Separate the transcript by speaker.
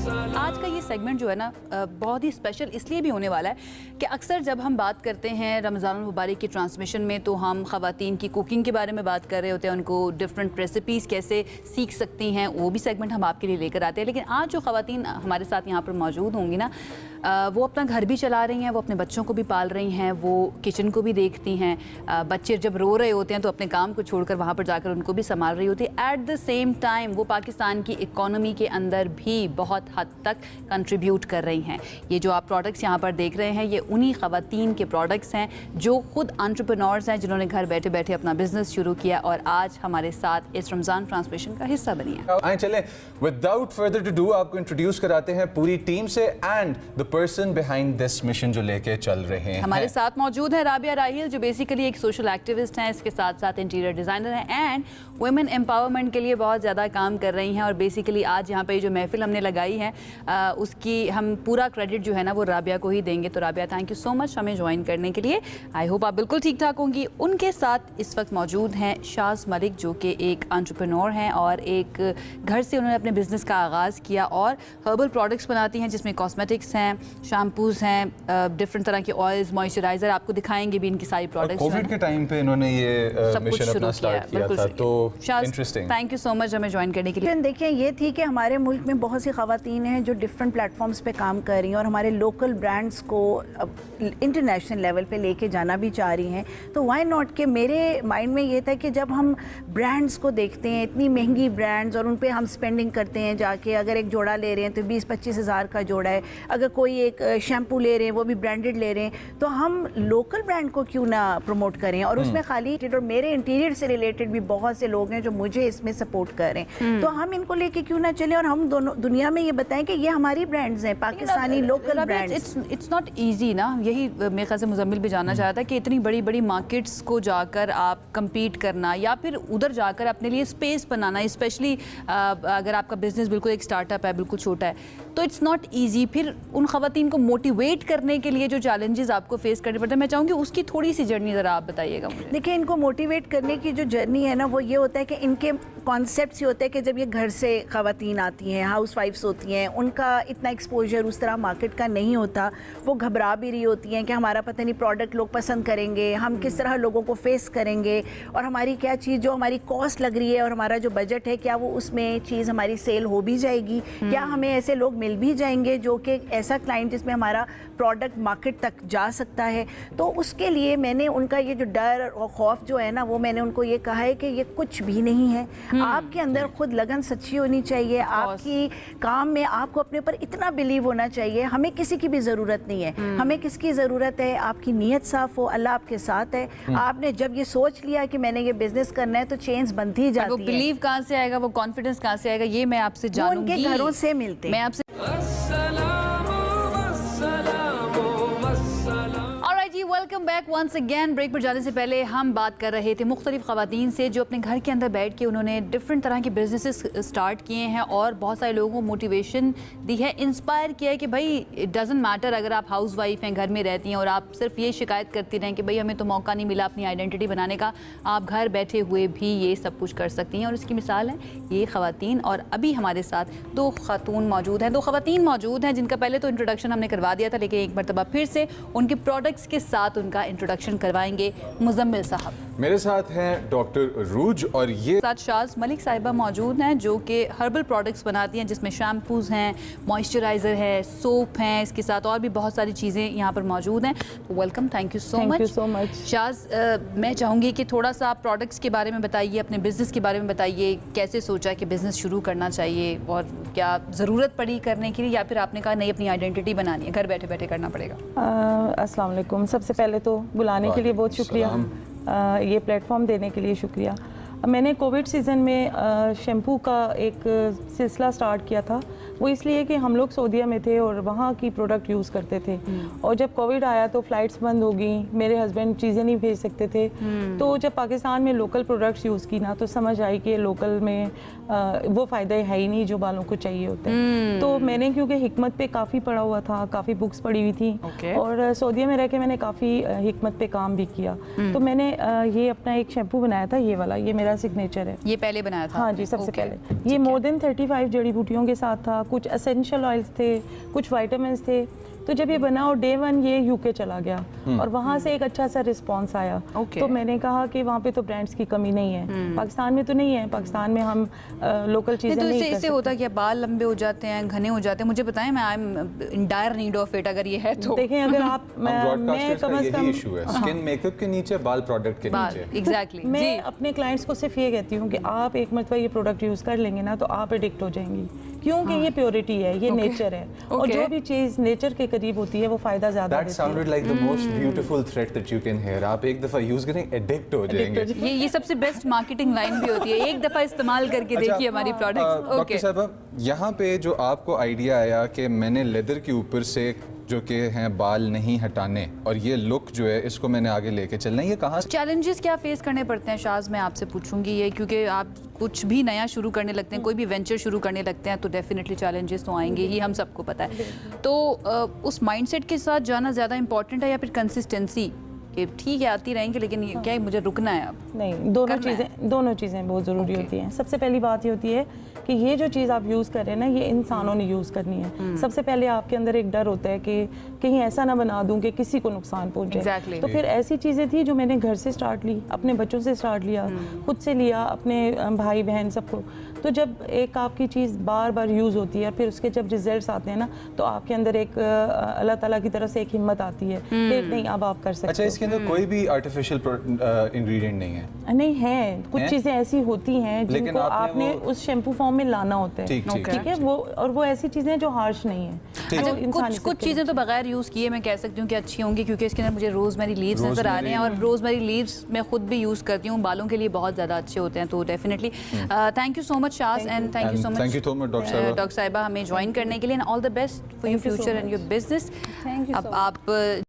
Speaker 1: आज का ये सेगमेंट जो है ना बहुत ही स्पेशल इसलिए भी होने वाला है कि अक्सर जब हम बात करते हैं रमज़ान मुबारक की ट्रांसमिशन में तो हम ख़वातीन की कुकिंग के बारे में बात कर रहे होते हैं, उनको डिफरेंट रेसिपीज़ कैसे सीख सकती हैं वो भी सेगमेंट हम आपके लिए लेकर आते हैं। लेकिन आज जो ख़वातीन हमारे साथ यहाँ पर मौजूद होंगी ना वो अपना घर भी चला रही हैं, वो अपने बच्चों को भी पाल रही हैं, वो किचन को भी देखती हैं, बच्चे जब रो रहे होते हैं तो अपने काम को छोड़कर वहाँ पर जाकर उनको भी संभाल रही होती है। एट द सेम टाइम वो पाकिस्तान की इकॉनमी के अंदर भी बहुत हद तक कंट्रीब्यूट कर रही हैं। ये जो आप प्रोडक्ट्स यहाँ पर देख रहे हैं ये उन्हीं ख़वातीन के प्रोडक्ट्स हैं जो खुद एंटरप्रेन्योर्स हैं, जिन्होंने घर बैठे बैठे अपना बिजनेस शुरू किया और आज हमारे साथ इस रमज़ान ट्रांसमिशन का हिस्सा बनी है।
Speaker 2: आइए चलें, विदाउट फर्दर टू डू आपको इंट्रोड्यूस कराते हैं पूरी टीम से and the person behind this mission जो लेके चल रहे हैं।
Speaker 1: हमारे साथ मौजूद है राबिया राहिल जो बेसिकली एक सोशल एक्टिविस्ट हैं, इसके साथ साथ इंटीरियर डिज़ाइनर हैं एंड वुमेन एम्पावरमेंट के लिए बहुत ज़्यादा काम कर रही हैं। और बेसिकली आज यहाँ पे जो महफिल हमने लगाई है उसकी हम पूरा क्रेडिट जो है ना वो राबिया को ही देंगे। तो Rabia thank you so much हमें ज्वाइन करने के लिए। आई होप आप बिल्कुल ठीक ठाक होंगी। उनके साथ इस वक्त मौजूद हैं शाज़ मलिक जो कि एक एंटरप्रेन्योर हैं और एक घर से उन्होंने अपने बिज़नेस का आगाज़ किया और हर्बल प्रोडक्ट्स बनाती हैं जिसमें कॉस्मेटिक्स हैं, शैम्पूज़ हैं, डिफरेंट तरह के ऑयल्स, मॉइस्चराइज़र, आपको दिखाएंगे भी इनकी सारी प्रोडक्ट्स।
Speaker 2: कोविड के टाइम पे इन्होंने ये मिशन अपना स्टार्ट किया था, तो interesting.
Speaker 1: Thank you so much हमें ज्वाइन करने के लिए।
Speaker 3: देखिए ये थी कि हमारे मुल्क में बहुत सी ख़वातीन हैं जो डिफरेंट प्लेटफॉर्म्स पे काम कर रही हैं और हमारे लोकल ब्रांड्स को इंटरनेशनल लेवल पे लेके जाना भी चाह रही हैं। तो वाई नॉट के मेरे माइंड में ये था कि जब हम ब्रांड्स को देखते हैं, इतनी महंगी ब्रांड्स, और उन पे हम स्पेंडिंग करते हैं जाके, अगर एक जोड़ा ले रहे हैं तो 20-25 हज़ार का जोड़ा है, अगर कोई एक शैम्पू ले रहे हैं वो भी ब्रांडेड ले रहे हैं, तो हम लोकल ब्रांड को क्यों ना प्रमोट करें। और उसमें खाली और मेरे इंटीरियर से रिलेटेड भी बहुत से लोग हैं जो मुझे इसमें सपोर्ट कर रहे हैं, तो हम इनको लेके क्यों ना चलें और हम दोनों दुनिया में ये बताएं कि ये हमारी ब्रांड्स हैं, Pakistani local brands.
Speaker 1: It's not easy ना, यही मेरे ख्याल से मुजम्मिल भी जानना चाहता है कि इतनी बड़ी बड़ी मार्केट्स को जाकर आप कम्पीट करना या फिर उधर जाकर अपने लिए स्पेस बनाना, स्पेशली अगर आपका बिजनेस बिल्कुल एक स्टार्टअप है, बिल्कुल छोटा है, तो इट्स नॉट ईजी। फिर उन ख़वातीन को मोटिवेट करने के लिए जो चैलेंजेस आपको फेस करने पड़ते हैं, मैं चाहूँगी उसकी थोड़ी सी जर्नी ज़रा आप बताइएगा मुझे।
Speaker 3: देखिए इनको मोटिवेट करने की जो जर्नी है ना वो ये होता है कि इनके कॉन्सेप्ट ये होता है कि जब ये घर से ख़वातीन आती हैं, हाउस वाइफ्स होती हैं, उनका इतना एक्सपोजर उस तरह मार्केट का नहीं होता, वो घबरा भी रही होती हैं कि हमारा पता नहीं प्रोडक्ट लोग पसंद करेंगे, हम किस तरह लोगों को फेस करेंगे और हमारी क्या चीज़ जो हमारी कॉस्ट लग रही है और हमारा जो बजट है क्या वो उसमें चीज़ हमारी सेल हो भी जाएगी, क्या हमें ऐसे लोग मिल भी जाएंगे जो कि ऐसा क्लाइंट जिसमें हमारा प्रोडक्ट मार्केट तक जा सकता है। तो उसके लिए मैंने उनका ये जो डर और खौफ जो है ना वो मैंने उनको ये कहा है कि ये कुछ भी नहीं है, आपके अंदर खुद लगन सच्ची होनी चाहिए, आपकी काम में आपको अपने ऊपर इतना बिलीव होना चाहिए। हमें किसी की भी ज़रूरत नहीं है, हमें किसकी ज़रूरत है, आपकी नीयत साफ़ हो, अल्लाह आपके साथ है। आपने जब ये सोच लिया कि मैंने ये बिजनेस करना है तो चेंज बनती जाती है।
Speaker 1: वो बिलीव कहाँ से आएगा, वो कॉन्फिडेंस कहाँ से आएगा, ये मैं आपसे जानूंगी।
Speaker 3: उनके घरों से मिलते हैं।
Speaker 1: मैं आपसे welcome back once again. Break पर जाने से पहले हम बात कर रहे थे मुख्तलिफ ख़वातीन से जो अपने घर के अंदर बैठ के उन्होंने डिफरेंट तरह के बिजनेसेस स्टार्ट किए हैं और बहुत सारे लोगों को मोटिवेशन दी है, इंस्पायर किया है कि भाई इट डज़ंट मैटर अगर आप हाउस वाइफ हैं, घर में रहती हैं और आप सिर्फ ये शिकायत करती रहें कि भाई हमें तो मौका नहीं मिला अपनी आइडेंटिटी बनाने का, आप घर बैठे हुए भी ये सब कुछ कर सकती हैं। और इसकी मिसाल है ये ख़वातीन। और अभी हमारे साथ दो ख़वातीन मौजूद हैं जिनका पहले तो इंट्रोडक्शन हमने करवा दिया था, लेकिन एक मरतबा फिर से उनके प्रोडक्ट्स के साथ उनका इंट्रोडक्शन करवाएंगे मुजम्मिल साहब।
Speaker 2: मेरे साथ हैं डॉक्टर रूज और ये
Speaker 1: साथ शाज़ मलिक साहिबा मौजूद हैं जो कि हर्बल प्रोडक्ट्स बनाती हैं जिसमें शैम्पूज़ हैं, मॉइस्चराइज़र है, सोप हैं, इसके साथ और भी बहुत सारी चीज़ें यहाँ पर मौजूद हैं। तो welcome, thank you so much. Shaz मैं चाहूँगी कि थोड़ा सा आप प्रोडक्ट्स के बारे में बताइए, अपने बिज़नेस के बारे में बताइए, कैसे सोचा कि बिज़नेस शुरू करना चाहिए और क्या ज़रूरत पड़ी करने के लिए या फिर आपने कहा नहीं अपनी आइडेंटिटी बनानी है, घर बैठे बैठे करना पड़ेगा।
Speaker 4: अस्सलाम वालेकुम। सबसे पहले तो बुलाने के लिए बहुत शुक्रिया, ये प्लेटफॉर्म देने के लिए शुक्रिया। मैंने कोविड सीज़न में शैम्पू का एक सिलसिला स्टार्ट किया था, वो इसलिए कि हम लोग सऊदीया में थे और वहाँ की प्रोडक्ट यूज़ करते थे और जब कोविड आया तो फ़्लाइट्स बंद हो गई, मेरे हस्बैंड चीज़ें नहीं भेज सकते थे, तो जब पाकिस्तान में लोकल प्रोडक्ट्स यूज़ की ना तो समझ आई कि लोकल में वो फ़ायदा है ही नहीं जो बालों को चाहिए होता है। तो मैंने क्योंकि हिकमत पे काफ़ी पढ़ा हुआ था, काफ़ी बुक्स पढ़ी हुई थी और सऊदीया में रह के मैंने काफ़ी हिकमत पे काम भी किया, तो मैंने ये अपना एक शैम्पू बनाया था, ये वाला, ये मेरा मेरा सिग्नेचर है।
Speaker 1: ये पहले बनाया था?
Speaker 4: हाँ जी, सबसे
Speaker 1: Okay,
Speaker 4: पहले ये मोर देन 35 जड़ी बूटियों के साथ था, कुछ एसेंशियल ऑयल्स थे, कुछ वाइटामिन्स थे। तो जब ये बना और डे 1 ये यूके चला गया और वहाँ से एक अच्छा सा रिस्पांस आया।
Speaker 1: Okay.
Speaker 4: तो मैंने कहा कि वहाँ पे तो ब्रांड्स की कमी नहीं है, पाकिस्तान में तो नहीं है, पाकिस्तान में हम लोकल चीज़ें
Speaker 1: तो
Speaker 4: नहीं
Speaker 1: इससे
Speaker 4: कर
Speaker 1: इससे होता है कि बाल लंबे हो जाते हैं, घने हो जाते हैं, मुझे बताएं, मैं I am in dire need of it अगर ये है तो।
Speaker 4: देखें अगर आप मैं
Speaker 2: ब्रॉडकास्टर्स का
Speaker 4: कम से
Speaker 2: यही
Speaker 4: कम
Speaker 2: इशू है, स्किन मेकअप के नीचे, बाल प्रोडक्ट के
Speaker 1: बाल
Speaker 2: नीचे।
Speaker 1: एग्जैक्टली
Speaker 4: मैं अपने क्लाइंट्स को सिर्फ ये कहती हूँ कि आप एक मरतबा ये प्रोडक्ट यूज़ कर लेंगे ना तो आप एडिक्ट हो जाएंगी, क्योंकि ये प्योरिटी है, ये नेचर है और जो भी चीज़ नेचर के करीब होती है वो फ़ायदा ज़्यादा
Speaker 2: That
Speaker 4: देती है।
Speaker 2: sounded like the most beautiful threat that you can hear. आप एक दफा यूज करें, एडिक्ट हो जाएंगे।
Speaker 1: ये सबसे बेस्ट मार्केटिंग लाइन भी होती है, एक दफ़ा इस्तेमाल करके देखिए हमारी प्रोडक्ट्स।
Speaker 2: डॉक्टर साहब, यहाँ पे जो आपको आइडिया आया कि मैंने लेदर के ऊपर से जो कि हैं बाल नहीं हटाने और ये लुक जो है इसको मैंने आगे लेके चलना है, ये कहाँ से?
Speaker 1: चैलेंजेस क्या फेस करने पड़ते हैं शाज, मैं आपसे पूछूंगी ये, क्योंकि आप कुछ भी नया शुरू करने लगते हैं, कोई भी वेंचर शुरू करने लगते हैं तो डेफिनेटली चैलेंजेस तो आएंगे ही, हम सबको पता है। तो उस माइंडसेट के साथ जाना ज़्यादा इंपॉर्टेंट है या फिर कंसिस्टेंसी कि ठीक है आती रहेंगी लेकिन ये क्या है, मुझे रुकना है अब?
Speaker 4: नहीं, दोनों चीज़ें बहुत ज़रूरी होती हैं। सबसे पहली बात ये होती है कि ये जो चीज़ आप यूज़ कर रहे हैं ना, ये इंसानों ने यूज़ करनी है। सबसे पहले आपके अंदर एक डर होता है कि कहीं ऐसा ना बना दूं कि किसी को नुकसान पहुंचे।
Speaker 1: Exactly.
Speaker 4: तो फिर ऐसी चीज़ें थी जो मैंने घर से स्टार्ट ली, अपने बच्चों से स्टार्ट लिया, खुद से लिया, अपने भाई बहन सबको। तो जब एक आपकी चीज़ बार बार यूज़ होती है, फिर उसके जब रिजल्ट्स आते हैं ना, तो आपके अंदर एक अल्लाह ताला की तरफ से एक हिम्मत आती है कि नहीं अब आप कर सकते
Speaker 2: अच्छा,
Speaker 4: हो।
Speaker 2: इसके अंदर कोई भी आर्टिफिशियल इंग्रेडिएंट नहीं है?
Speaker 4: नहीं है, कुछ
Speaker 2: हैं?
Speaker 4: चीज़ें ऐसी होती हैं
Speaker 2: लेकिन
Speaker 4: जिनको
Speaker 2: आपने
Speaker 4: आपने उस शैम्पू फॉर्म में लाना होता है।
Speaker 2: ठीक, ठीक।
Speaker 4: ठीक है, वो और वो ऐसी चीज़ें हैं जो हार्श नहीं है।
Speaker 1: अच्छा, कुछ चीज़ें तो बगैर यूज़ किए मैं कह सकती हूँ कि अच्छी होंगी, क्योंकि इसके अंदर मुझे रोज़मेरी लीव्स नज़र आ रहे हैं और रोज़मेरी लीव्स मैं खुद भी यूज़ करती हूँ, बालों के लिए बहुत ज़्यादा अच्छे होते हैं। तो definitely thank you so much Shaz and thank you so much doctor साहिबा हमें ज्वाइन करने के लिए, and all the best for your future and your business.
Speaker 3: Thank you so
Speaker 1: अब आप